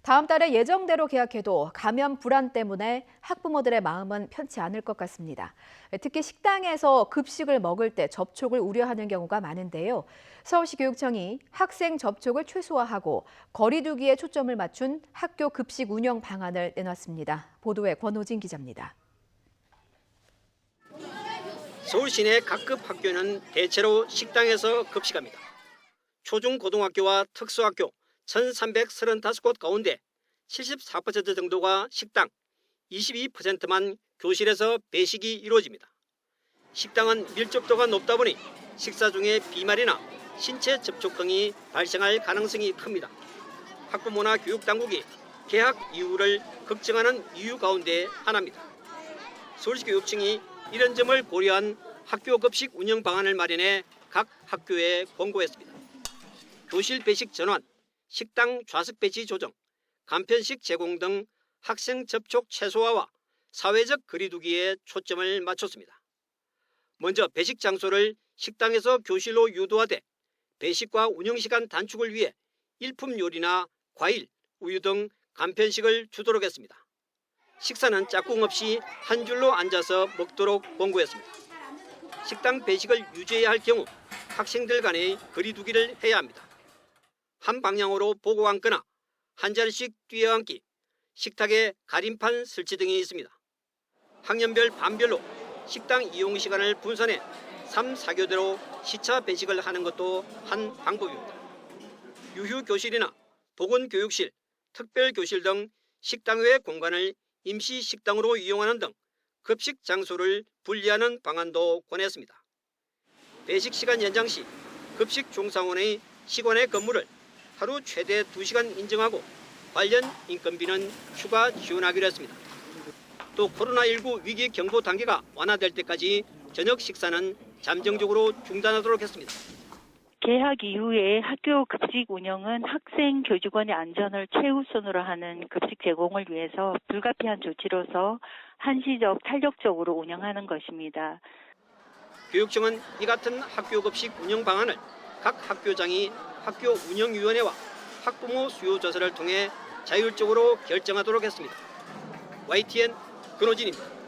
다음 달에 예정대로 개학해도 감염 불안 때문에 학부모들의 마음은 편치 않을 것 같습니다. 특히 식당에서 급식을 먹을 때 접촉을 우려하는 경우가 많은데요. 서울시 교육청이 학생 접촉을 최소화하고 거리 두기에 초점을 맞춘 학교 급식 운영 방안을 내놨습니다. 보도에 권호진 기자입니다. 서울 시내 각급 학교는 대체로 식당에서 급식합니다. 초중고등학교와 특수학교 1,335곳 가운데 74% 정도가 식당, 22%만 교실에서 배식이 이루어집니다. 식당은 밀접도가 높다 보니 식사 중에 비말이나 신체 접촉 등이 발생할 가능성이 큽니다. 학부모나 교육당국이 개학 이후를 걱정하는 이유 가운데 하나입니다. 서울시 교육청이 이런 점을 고려한 학교 급식 운영 방안을 마련해 각 학교에 권고했습니다. 교실 배식 전환, 식당 좌석 배치 조정, 간편식 제공 등 학생 접촉 최소화와 사회적 거리 두기에 초점을 맞췄습니다. 먼저 배식 장소를 식당에서 교실로 유도하되 배식과 운영시간 단축을 위해 일품 요리나 과일, 우유 등 간편식을 주도록 했습니다. 식사는 짝꿍 없이 한 줄로 앉아서 먹도록 권고했습니다. 식당 배식을 유지해야 할 경우 학생들 간의 거리 두기를 해야 합니다. 한 방향으로 보고 앉거나 한 자리씩 뛰어앉기, 식탁에 가림판 설치 등이 있습니다. 학년별 반별로 식당 이용 시간을 분산해 3, 4교대로 시차 배식을 하는 것도 한 방법입니다. 유휴교실이나 보건교육실, 특별교실 등 식당 외 공간을 임시 식당으로 이용하는 등 급식 장소를 분리하는 방안도 권했습니다. 배식 시간 연장 시 급식 종사원의 시간의 근무를 하루 최대 2시간 인정하고 관련 인건비는 추가 지원하기로 했습니다. 또 코로나19 위기 경보 단계가 완화될 때까지 저녁 식사는 잠정적으로 중단하도록 했습니다. 개학 이후에 학교 급식 운영은 학생 교직원의 안전을 최우선으로 하는 급식 제공을 위해서 불가피한 조치로서 한시적 탄력적으로 운영하는 것입니다. 교육청은 이 같은 학교 급식 운영 방안을 각 학교장이 학교 운영위원회와 학부모 수요 조사를 통해 자율적으로 결정하도록 했습니다. YTN 권호진입니다.